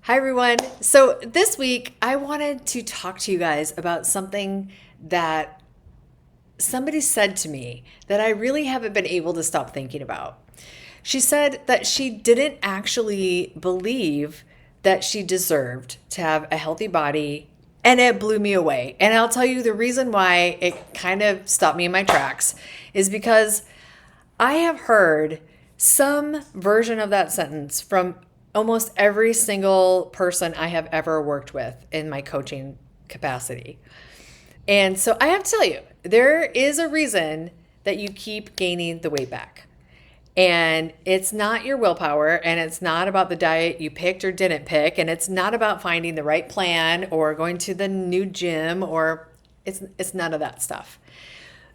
Hi, everyone. So this week, I wanted to talk to you guys about something that somebody said to me that I really haven't been able to stop thinking about. She said that she didn't actually believe that she deserved to have a healthy body, and it blew me away. And I'll tell you the reason why it kind of stopped me in my tracks is because I have heard some version of that sentence from almost every single person I have ever worked with in my coaching capacity. And so I have to tell you, there is a reason that you keep gaining the weight back. And it's not your willpower, and it's not about the diet you picked or didn't pick, and it's not about finding the right plan or going to the new gym, or it's none of that stuff.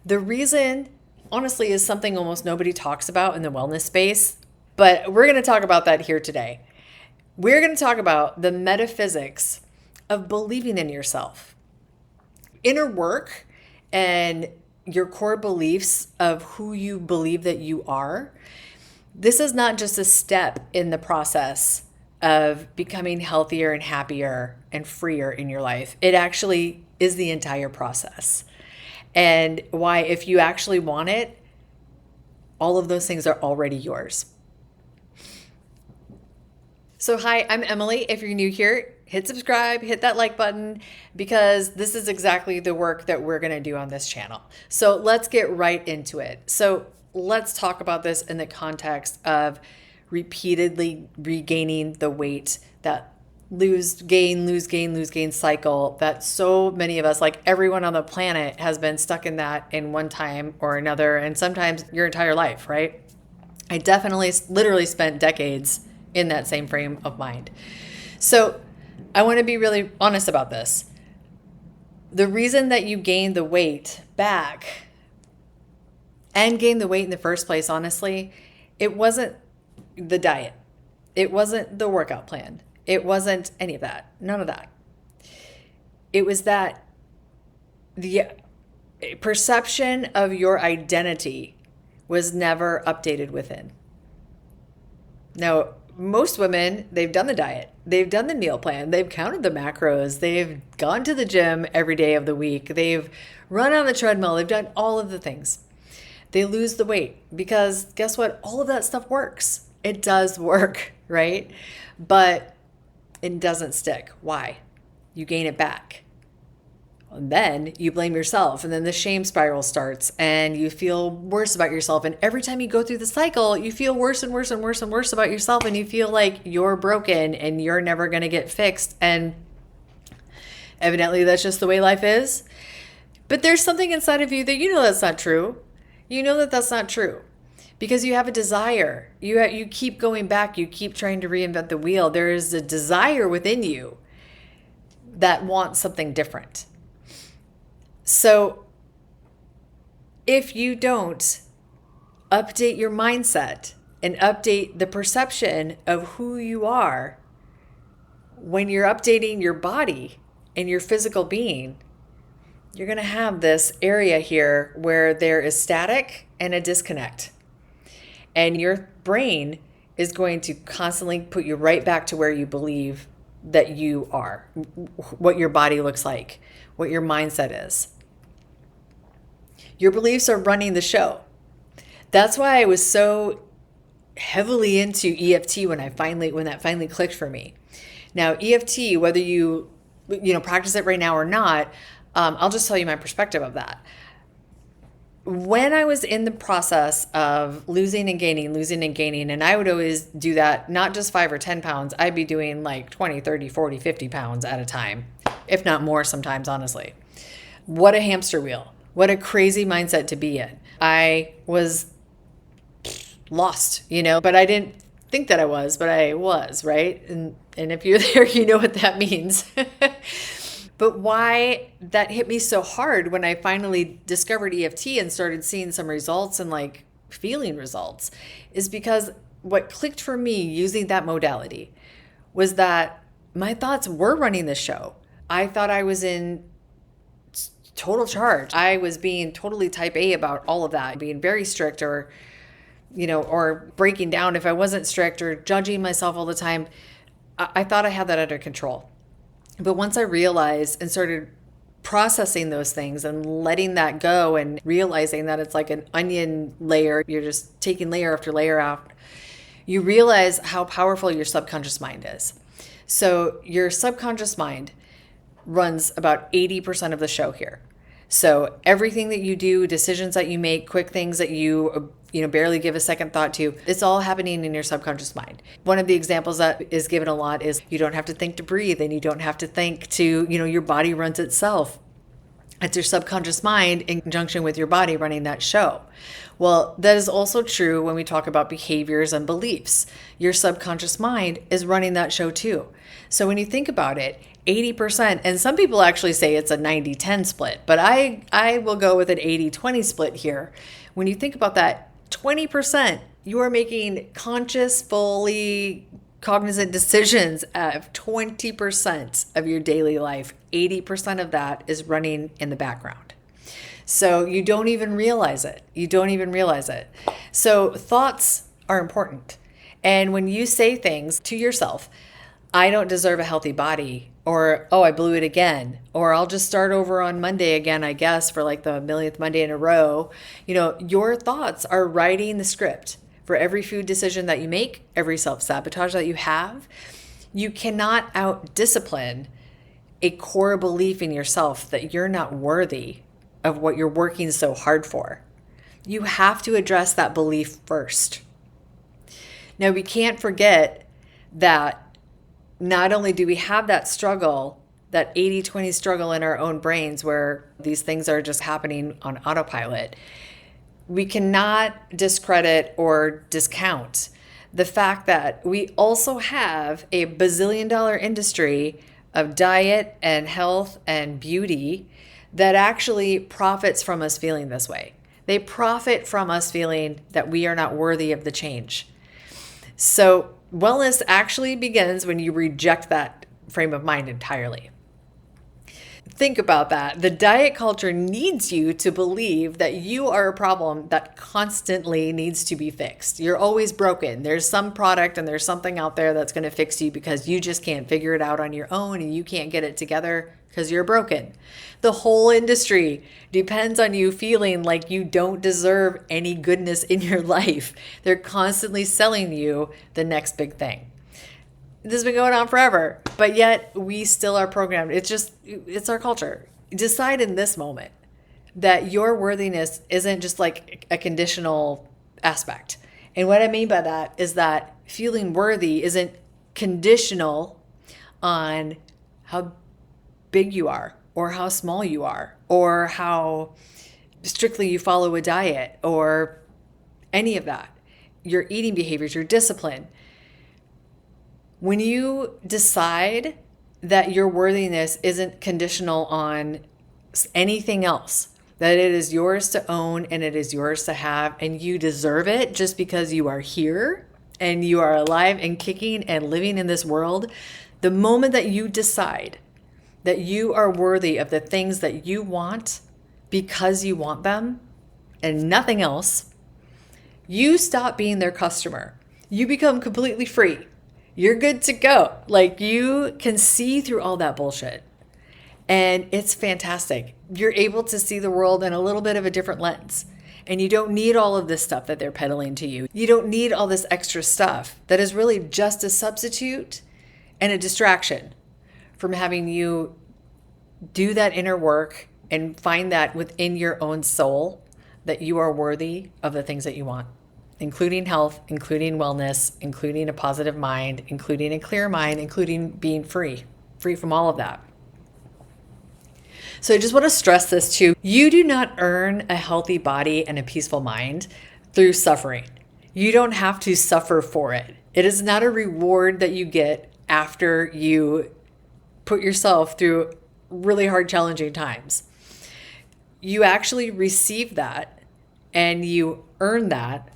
The reason, honestly, is something almost nobody talks about in the wellness space, but we're going to talk about that here today. We're going to talk about the metaphysics of believing in yourself. Inner work and your core beliefs of who you believe that you are. This is not just a step in the process of becoming healthier and happier and freer in your life. It actually is the entire process. And why, if you actually want it, all of those things are already yours. So hi, I'm Emily. If you're new here, hit subscribe, hit that like button, because this is exactly the work that we're going to do on this channel. So let's get right into it. So let's talk about this in the context of repeatedly regaining the weight, that lose, gain cycle that so many of us, like everyone on the planet, has been stuck in that in one time or another, and sometimes your entire life, right? I definitely literally spent decades in that same frame of mind. So I want to be really honest about this. The reason that you gained the weight back and gained the weight in the first place, honestly, it wasn't the diet. It wasn't the workout plan. It wasn't any of that. None of that. It was that the perception of your identity was never updated within. Now, most women, they've done the diet, they've done the meal plan, they've counted the macros, they've gone to the gym every day of the week, they've run on the treadmill, they've done all of the things. They lose the weight because guess what? All of that stuff works. It does work, right? But it doesn't stick. Why? You gain it back. And then you blame yourself, and then the shame spiral starts, and you feel worse about yourself. And every time you go through the cycle, you feel worse and worse and worse and worse about yourself, and you feel like you're broken and you're never going to get fixed. And evidently, that's just the way life is. But there's something inside of you that you know that's not true. You know that that's not true because you have a desire. You keep going back. You keep trying to reinvent the wheel. There is a desire within you that wants something different. So if you don't update your mindset and update the perception of who you are, when you're updating your body and your physical being, you're going to have this area here where there is static and a disconnect. And your brain is going to constantly put you right back to where you believe that you are, what your body looks like, what your mindset is. Your beliefs are running the show. That's why I was so heavily into EFT when that finally clicked for me. Now, EFT, whether you practice it right now or not, I'll just tell you my perspective of that. When I was in the process of losing and gaining, and I would always do that, not just 5 or 10 pounds, I'd be doing like 20, 30, 40, 50 pounds at a time, if not more sometimes, honestly. What a hamster wheel. What a crazy mindset to be in. I was lost, but I didn't think that I was, but I was, right? And if you're there, you know what that means. But why that hit me so hard when I finally discovered EFT and started seeing some results and like feeling results is because what clicked for me using that modality was that my thoughts were running the show. I thought I was in total charge. I was being totally type A about all of that, being very strict or breaking down if I wasn't strict or judging myself all the time. I thought I had that under control. But once I realized and started processing those things and letting that go and realizing that it's like an onion layer, you're just taking layer after layer out, you realize how powerful your subconscious mind is. So your subconscious mind runs about 80% of the show here. So everything that you do, decisions that you make, quick things that you barely give a second thought to, it's all happening in your subconscious mind. One of the examples that is given a lot is you don't have to think to breathe, and you don't have to think to, your body runs itself. It's your subconscious mind in conjunction with your body running that show. Well, that is also true when we talk about behaviors and beliefs. Your subconscious mind is running that show too. So when you think about it, 80%, and some people actually say it's a 90-10 split, but I will go with an 80-20 split here. When you think about that, 20%, you are making conscious, fully cognizant decisions of 20% of your daily life. 80% of that is running in the background. So you don't even realize it. So thoughts are important. And when you say things to yourself, I don't deserve a healthy body, or, oh, I blew it again, or I'll just start over on Monday again, I guess, for like the millionth Monday in a row, your thoughts are writing the script for every food decision that you make, every self-sabotage that you have. You cannot out-discipline a core belief in yourself that you're not worthy of what you're working so hard for. You have to address that belief first. Now, we can't forget that not only do we have that struggle, that 80-20 struggle in our own brains where these things are just happening on autopilot, we cannot discredit or discount the fact that we also have a bazillion-dollar industry of diet and health and beauty that actually profits from us feeling this way. They profit from us feeling that we are not worthy of the change. So wellness actually begins when you reject that frame of mind entirely. Think about that. The diet culture needs you to believe that you are a problem that constantly needs to be fixed. You're always broken. There's some product and there's something out there that's going to fix you because you just can't figure it out on your own and you can't get it together because you're broken. The whole industry depends on you feeling like you don't deserve any goodness in your life. They're constantly selling you the next big thing. This has been going on forever, but yet we still are programmed. It's our culture. Decide in this moment that your worthiness isn't just like a conditional aspect. And what I mean by that is that feeling worthy isn't conditional on how big you are or how small you are or how strictly you follow a diet or any of that. Your eating behaviors, your discipline. When you decide that your worthiness isn't conditional on anything else, that it is yours to own and it is yours to have, and you deserve it just because you are here and you are alive and kicking and living in this world, the moment that you decide that you are worthy of the things that you want because you want them and nothing else, you stop being their customer. You become completely free. You're good to go. Like, you can see through all that bullshit. And it's fantastic. You're able to see the world in a little bit of a different lens. And you don't need all of this stuff that they're peddling to you. You don't need all this extra stuff that is really just a substitute and a distraction from having you do that inner work and find that within your own soul that you are worthy of the things that you want. Including health, including wellness, including a positive mind, including a clear mind, including being free from all of that. So I just want to stress this too. You do not earn a healthy body and a peaceful mind through suffering. You don't have to suffer for it. It is not a reward that you get after you put yourself through really hard, challenging times. You actually receive that and you earn that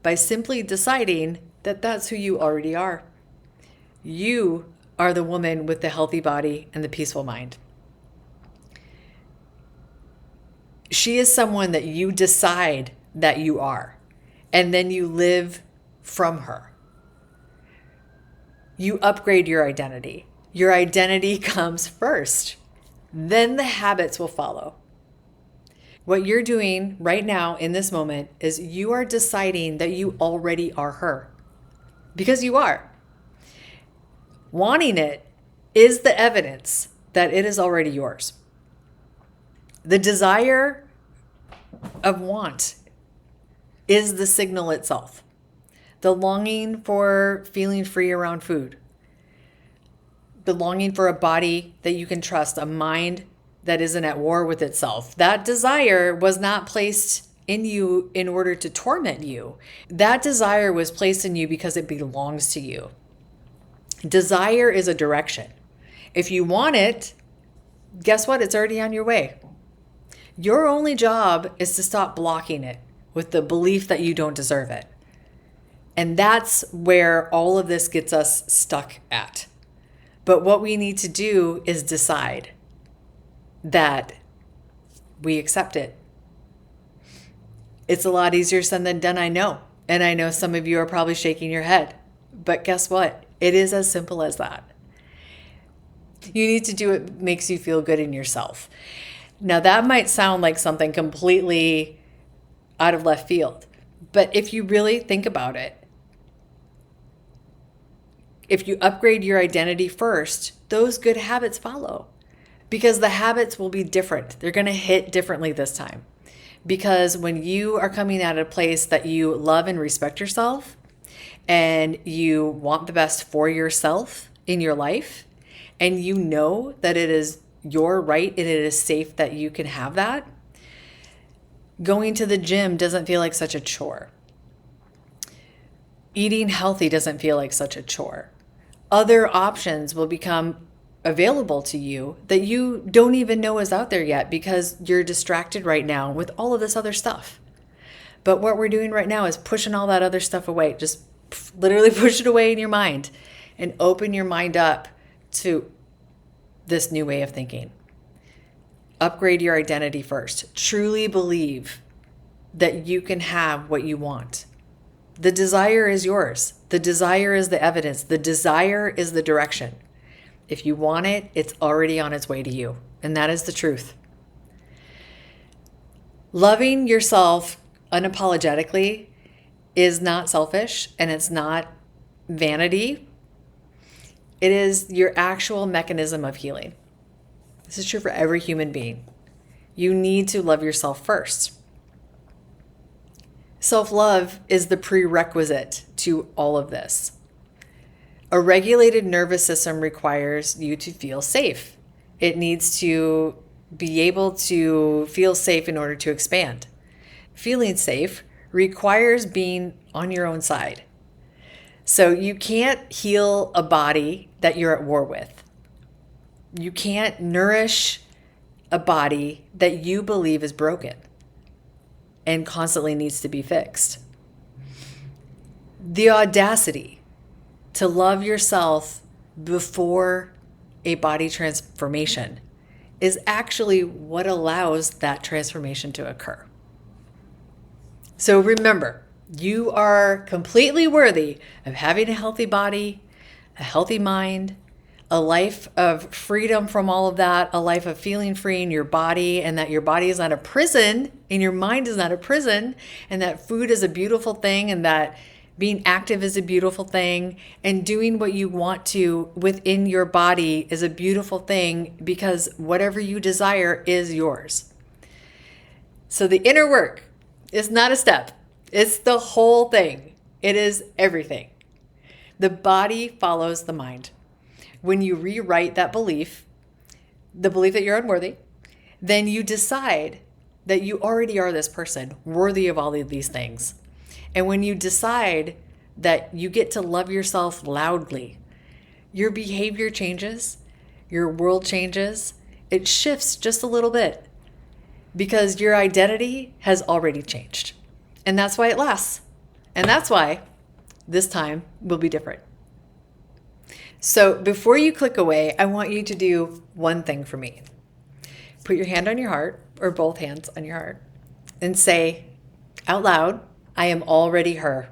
by simply deciding that that's who you already are. You are the woman with the healthy body and the peaceful mind. She is someone that you decide that you are, and then you live from her. You upgrade your identity. Your identity comes first. Then the habits will follow. What you're doing right now in this moment is you are deciding that you already are her. Because you are. Wanting it is the evidence that it is already yours. The desire of want is the signal itself. The longing for feeling free around food. The longing for a body that you can trust, a mind that isn't at war with itself. That desire was not placed in you in order to torment you. That desire was placed in you because it belongs to you. Desire is a direction. If you want it, guess what? It's already on your way. Your only job is to stop blocking it with the belief that you don't deserve it. And that's where all of this gets us stuck at. But what we need to do is decide that we accept it. It's a lot easier said than done, I know. And I know some of you are probably shaking your head. But guess what? It is as simple as that. You need to do what makes you feel good in yourself. Now, that might sound like something completely out of left field. But if you really think about it, if you upgrade your identity first, those good habits follow. Because the habits will be different. They're going to hit differently this time. Because when you are coming at a place that you love and respect yourself, and you want the best for yourself in your life, and you know that it is your right and it is safe that you can have that, going to the gym doesn't feel like such a chore. Eating healthy doesn't feel like such a chore. Other options will become available to you that you don't even know is out there yet because you're distracted right now with all of this other stuff. But what we're doing right now is pushing all that other stuff away. Just literally push it away in your mind and open your mind up to this new way of thinking. Upgrade your identity first. Truly believe that you can have what you want. The desire is yours. The desire is the evidence. The desire is the direction. If you want it, it's already on its way to you. And that is the truth. Loving yourself unapologetically is not selfish and it's not vanity. It is your actual mechanism of healing. This is true for every human being. You need to love yourself first. Self-love is the prerequisite to all of this. A regulated nervous system requires you to feel safe. It needs to be able to feel safe in order to expand. Feeling safe requires being on your own side. So you can't heal a body that you're at war with. You can't nourish a body that you believe is broken and constantly needs to be fixed. The audacity to love yourself before a body transformation is actually what allows that transformation to occur. So remember, you are completely worthy of having a healthy body, a healthy mind, a life of freedom from all of that, a life of feeling free in your body, and that your body is not a prison and your mind is not a prison, and that food is a beautiful thing, and that being active is a beautiful thing, and doing what you want to within your body is a beautiful thing, because whatever you desire is yours. So the inner work is not a step. It's the whole thing. It is everything. The body follows the mind. When you rewrite that belief, the belief that you're unworthy, then you decide that you already are this person, worthy of all of these things. And when you decide that you get to love yourself loudly, your behavior changes, your world changes, it shifts just a little bit because your identity has already changed. And that's why it lasts. And that's why this time will be different. So before you click away, I want you to do one thing for me. Put your hand on your heart, or both hands on your heart, and say out loud, I am already her.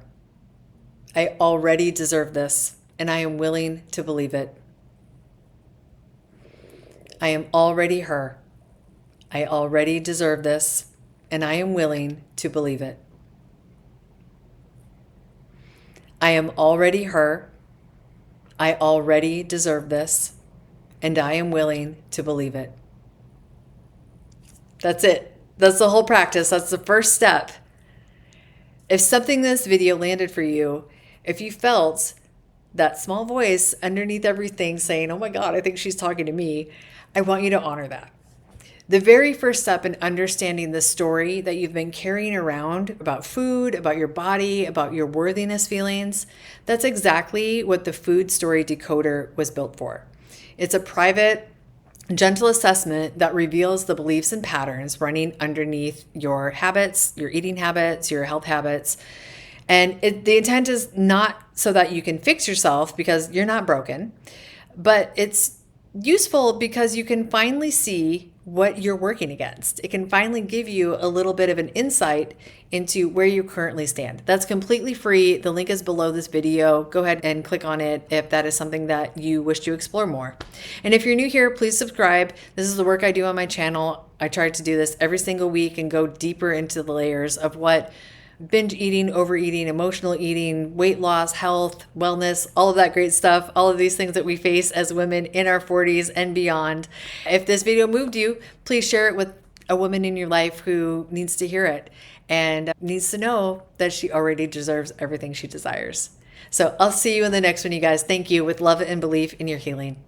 I already deserve this, and I am willing to believe it. I am already her. I already deserve this, and I am willing to believe it. I am already her. I already deserve this, and I am willing to believe it. That's it. That's the whole practice. That's the first step. If something in this video landed for you, if you felt that small voice underneath everything saying, oh my God, I think she's talking to me, I want you to honor that. The very first step in understanding the story that you've been carrying around about food, about your body, about your worthiness feelings, that's exactly what the food story decoder was built for. It's a private, gentle assessment that reveals the beliefs and patterns running underneath your habits, your eating habits, your health habits. And the intent is not so that you can fix yourself because you're not broken, but it's useful because you can finally see what you're working against. It can finally give you a little bit of an insight into where you currently stand. That's completely free. The link is below this video. Go ahead and click on it if that is something that you wish to explore more. And if you're new here, please subscribe. This is the work I do on my channel. I try to do this every single week and go deeper into the layers of what binge eating, overeating, emotional eating, weight loss, health, wellness, all of that great stuff, all of these things that we face as women in our 40s and beyond. If this video moved you, please share it with a woman in your life who needs to hear it and needs to know that she already deserves everything she desires. So I'll see you in the next one, you guys. Thank you, with love and belief in your healing.